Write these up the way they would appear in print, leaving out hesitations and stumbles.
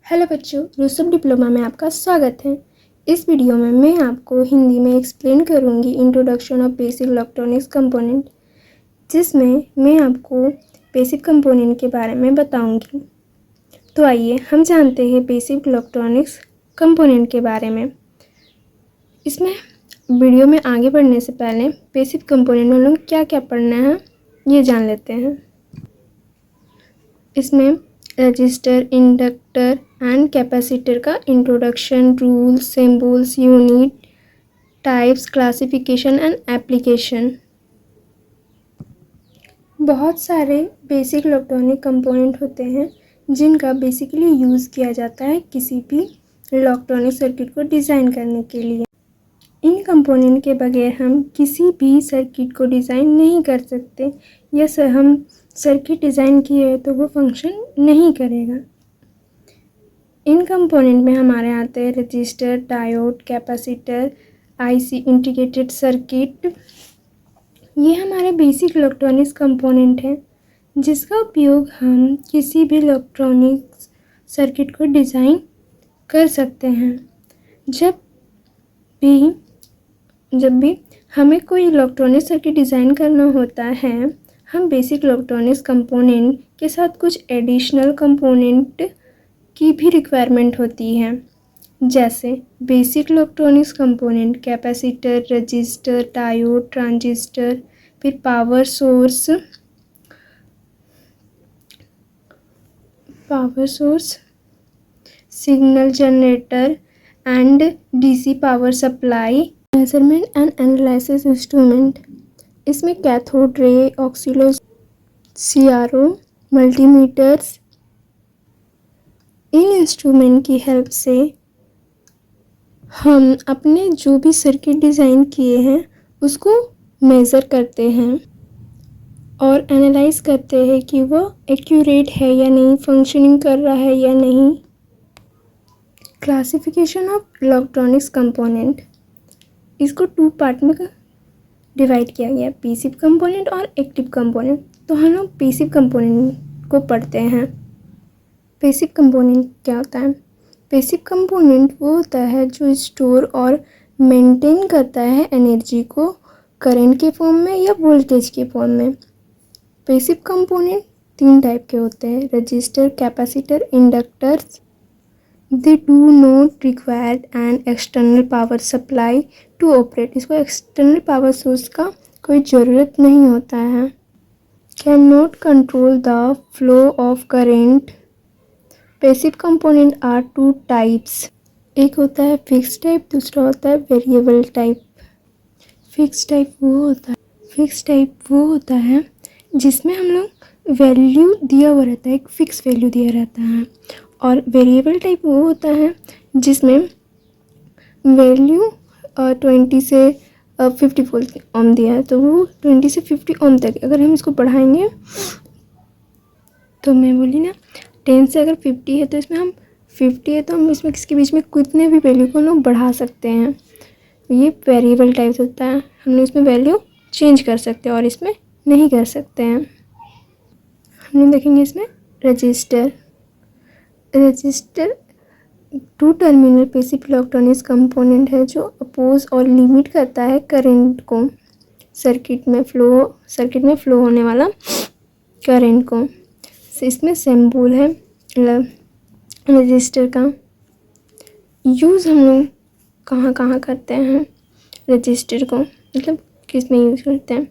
Hello बच्चों, रूसुप diploma में आपका स्वागत है। इस वीडियो में मैं आपको हिंदी में एक्सप्लेन करूंगी introduction of basic electronics component, जिसमें मैं आपको बेसिक कंपोनेंट के बारे में बताऊंगी। तो आइए हम जानते हैं बेसिक इलेक्ट्रॉनिक्स कंपोनेंट के बारे में। इसमें वीडियो में आगे बढ़ने से पहले बेसिक कंपोनेंट में हम लोग क्या क्या पढ़ना है ये जान लेते हैं। इसमें रजिस्टर, इंडक्टर एंड कैपेसिटर का introduction, rules, symbols, unit, types, classification and application. बहुत सारे बेसिक इलेक्ट्रॉनिक कंपोनेंट होते हैं जिनका बेसिकली यूज़ किया जाता है किसी भी इलेक्ट्रॉनिक सर्किट को डिज़ाइन करने के लिए। इन कंपोनेंट के बगैर हम किसी भी सर्किट को डिज़ाइन नहीं कर सकते, या हम सर्किट डिज़ाइन किए है तो वो फंक्शन नहीं करेगा। इन कंपोनेंट में हमारे आते हैं register, diode, capacitor, IC, integrated circuit. ये हमारे बेसिक इलेक्ट्रॉनिक्स कंपोनेंट हैं जिसका उपयोग हम किसी भी इलेक्ट्रॉनिक्स सर्किट को डिज़ाइन कर सकते हैं। जब भी हमें कोई इलेक्ट्रॉनिक सर्किट डिज़ाइन करना होता है, हम बेसिक इलेक्ट्रॉनिक्स कंपोनेंट के साथ कुछ एडिशनल कंपोनेंट की भी रिक्वायरमेंट होती है, जैसे basic electronics component capacitor, resistor, diode, transistor, फिर power source, signal generator and DC power supply, measurement and analysis instrument. इसमें कैथोड रे, सीआरओ, मल्टीमीटर्स। इन इंस्ट्रूमेंट की हेल्प से हम अपने जो भी सर्किट डिज़ाइन किए हैं उसको मेज़र करते हैं और एनालाइज करते हैं कि वो एक्यूरेट है या नहीं, फंक्शनिंग कर रहा है या नहीं। क्लासिफिकेशन ऑफ इलेक्ट्रॉनिक्स कंपोनेंट, इसको 2 पार्ट में डिवाइड किया गया, पैसिव कंपोनेंट और एक्टिव कंपोनेंट। तो हम लोग पैसिव कंपोनेंट को पढ़ते हैं। पैसिव कंपोनेंट क्या होता है? पैसिव कंपोनेंट वो होता है जो स्टोर और मेंटेन करता है एनर्जी को करंट के फॉर्म में या वोल्टेज के फॉर्म में। पैसिव कंपोनेंट 3 टाइप के होते हैं, resistor, capacitor, inductors. They do not require an external power supply to operate. इसको एक्सटर्नल पावर सोर्स का कोई ज़रूरत नहीं होता है। Can not control the flow of current. Passive component are 2 types. एक होता है फिक्स टाइप, दूसरा होता है वेरिएबल टाइप। फिक्स टाइप वो होता है जिसमें हम लोग वैल्यू दिया हुआ रहता है, एक फिक्स वैल्यू दिया रहता है। और वेरिएबल टाइप वो होता है जिसमें वैल्यू 20 से 50 वोल्ट ओम दिया है, तो वो 20 से 50 ओम तक अगर हम इसको बढ़ाएंगे, तो मैं बोली ना 10 से अगर 50 है तो इसमें हम 50 है तो हम इसमें किसके बीच में कितने भी वैल्यू को हम लोग बढ़ा सकते हैं। ये वेरिएबल टाइप होता है, हम लोग इसमें वैल्यू चेंज कर सकते हैं और इसमें नहीं कर सकते हैं। हम लोग देखेंगे इसमें register 2 terminal passive electronics component है जो अपोज और लिमिट करता है करंट को, सर्किट में फ्लो होने वाला करंट को। इसमें सिंबल है रजिस्टर का। यूज़ हम लोग कहाँ करते हैं रजिस्टर को, मतलब किस में यूज़ करते हैं?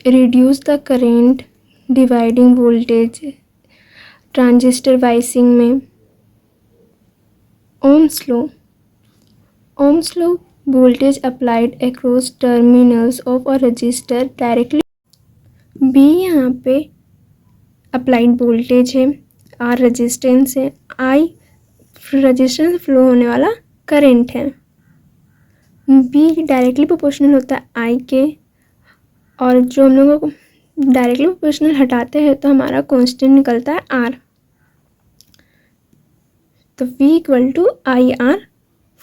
Reduce the current, dividing voltage, transistor biasing में। ohms law voltage applied across terminals of a resistor directly। B यहाँ पे अप्लाइड वोल्टेज है, R रेजिस्टेंस है, I रेजिस्टेंस से फ्लो होने वाला करंट है। B डायरेक्टली प्रोपोर्शनल होता है I के, और जो हम लोगों को डायरेक्टली प्रोपोर्शनल हटाते हैं तो हमारा कांस्टेंट निकलता है R। तो V = IR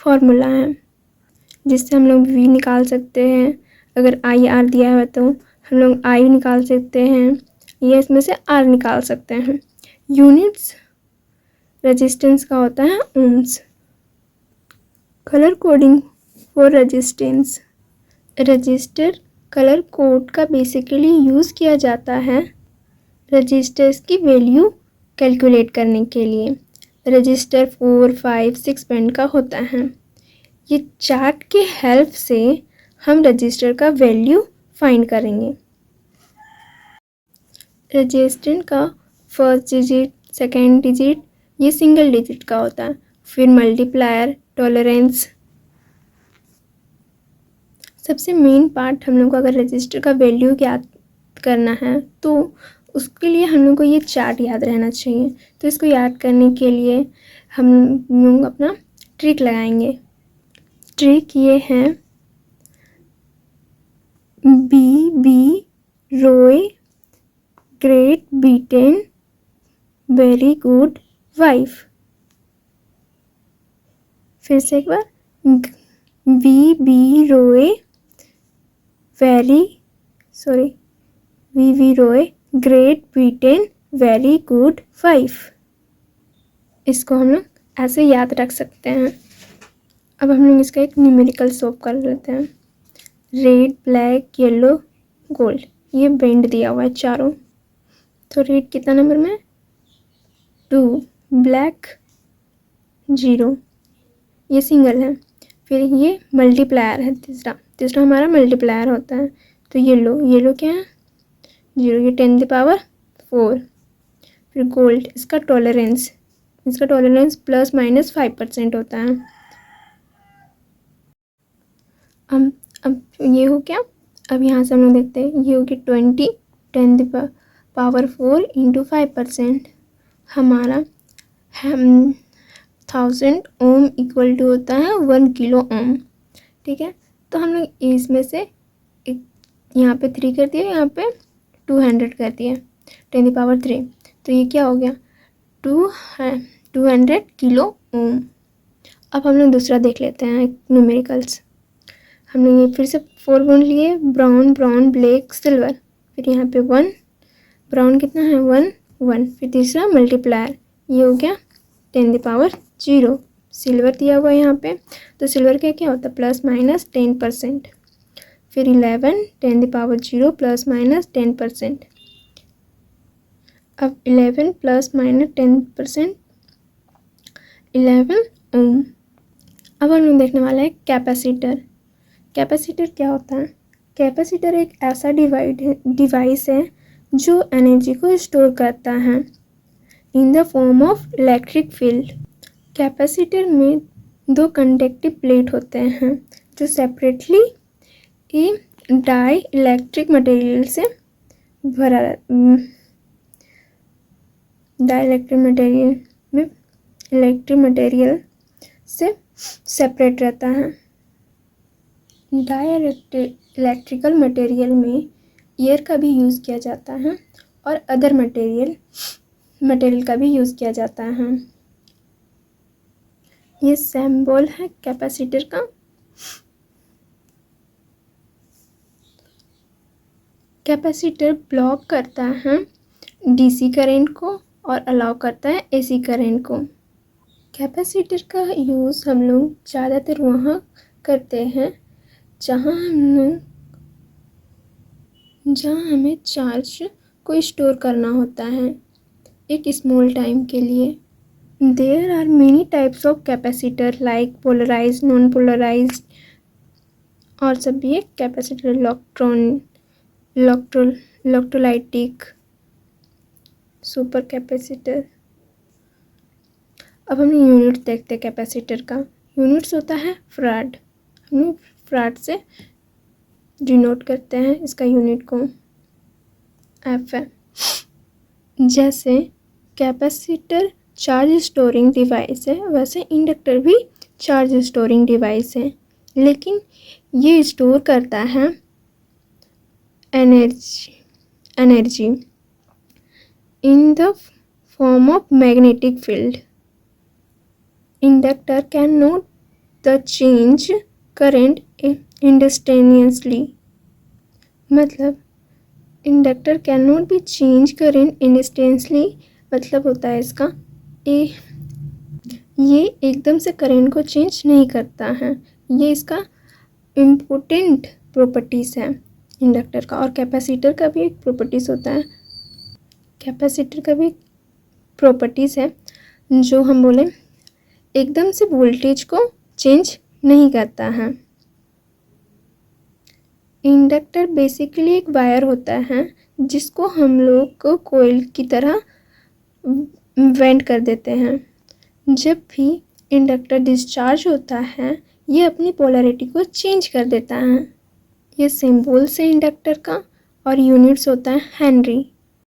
फॉर्मूला है जिससे हम लोग V निकाल सकते हैं। अगर IR दिया है तो हम लोग I निकाल सकते हैं, या इसमें से R निकाल सकते हैं। यूनिट्स रेजिस्टेंस का होता है ohms. Colour coding for resistance. Resistor colour code का बेसिकली यूज़ किया जाता है रजिस्टर्स की वैल्यू कैलकुलेट करने के लिए। रजिस्टर 4, 5, 6 बैंड का होता है। ये चार्ट के हेल्प से हम रजिस्टर का वैल्यू फाइंड करेंगे। रजिस्टर का फर्स्ट डिजिट, सेकेंड डिजिट ये सिंगल डिजिट का होता है। फिर मल्टीप्लायर, टॉलरेंस। सबसे मेन पार्ट हम लोग को अगर रजिस्टर का वैल्यू याद करना है तो उसके लिए हम लोग को ये चार्ट याद रहना चाहिए। तो इसको याद करने के लिए हम लोग अपना ट्रिक लगाएंगे। ट्रिक ये है B Roy great Britain very good wife. फिर से एक बार B Roy great Britain very good wife. इसको हम लोग ऐसे याद रख सकते हैं। अब हम लोग इसका एक न्यूमेरिकल सॉल्व कर लेते हैं। रेड, ब्लैक, येलो, गोल्ड ये बैंड दिया हुआ है चारों। तो रेड कितना नंबर में? 2, ब्लैक 0 ये सिंगल है। फिर ये मल्टीप्लायर है, तीसरा हमारा मल्टीप्लायर होता है। तो येलो क्या है? 0 ये 10⁴। फिर गोल्ड इसका टॉलरेंस +-5% होता है। अब ये हो क्या? अब यहाँ से हम लोग देखते हैं ये हो गया 20 10⁴ × 5%। हमारा 1000 ओम इक्वल टू होता है 1 किलो ओम। ठीक है, तो हम लोग इसमें से यहाँ पे 3 कर दिए, यहाँ पे 200 कर दिए 10⁻3। तो ये क्या हो गया? 200 किलो ओम। अब हम लोग दूसरा देख लेते हैं न्यूमेरिकल्स। हम लोग ये फिर से 4 बॉन्ड लिए, ब्राउन, ब्लैक, सिल्वर। फिर यहाँ पे 1, ब्राउन कितना है? 1। फिर तीसरा मल्टीप्लायर ये हो गया 10⁻0। सिल्वर दिया हुआ है यहाँ पे, तो सिल्वर का क्या होता है? +-10%। फिर 11 10⁻0 +-10%। अब 11 +-10% 11 ओम। अब हम लोग देखने वाला है कैपेसिटर। कैपेसिटर क्या होता है? कैपेसिटर एक ऐसा डिवाइस है जो एनर्जी को स्टोर करता है इन the form of electric field. Capacitor में 2 कंडक्टिव प्लेट होते हैं जो सेपरेटली डाई इलेक्ट्रिक मटेरियल से सेपरेट रहता है। इलेक्ट्रिकल मटेरियल में एयर का भी यूज़ किया जाता है और अदर मटेरियल का भी यूज़ किया जाता है। ये सिंबल है कैपेसिटर का। कैपेसिटर ब्लॉक करता है डीसी करंट को और अलाउ करता है एसी करंट को। कैपेसिटर का यूज़ हम लोग ज़्यादातर वहाँ करते हैं जहाँ हमें चार्ज को स्टोर करना होता है एक स्मॉल टाइम के लिए। There are many types of capacitor like polarised, non polarised और सब भी एक कैपेसिटर। Electrolytic, super capacitor. अब हम यूनिट देखते हैं कैपेसिटर का। यूनिट्स होता है फराड। हम फराड से डिनोट करते हैं इसका यूनिट को, एफ है। जैसे कैपेसिटर चार्ज स्टोरिंग डिवाइस है, वैसे इंडक्टर भी चार्ज स्टोरिंग डिवाइस है, लेकिन ये स्टोर करता है energy in the form of magnetic field. Inductor can not the change current instantaneously. मतलब inductor can not be change current instantaneously मतलब होता है इसका ये एकदम से करंट को चेंज नहीं करता है। ये इसका इम्पोर्टेंट प्रॉपर्टीज़ है इंडक्टर का। और कैपेसिटर का भी एक प्रॉपर्टीज़ होता है, कैपेसिटर का भी प्रॉपर्टीज़ है जो हम बोले एकदम से वोल्टेज को चेंज नहीं करता है। इंडक्टर बेसिकली एक वायर होता है जिसको हम लोग को कोयल की तरह वेंड कर देते हैं। जब भी इंडक्टर डिस्चार्ज होता है ये अपनी पोलैरिटी को चेंज कर देता है। ये सिंबल्स है इंडक्टर का और यूनिट्स होता है हेनरी।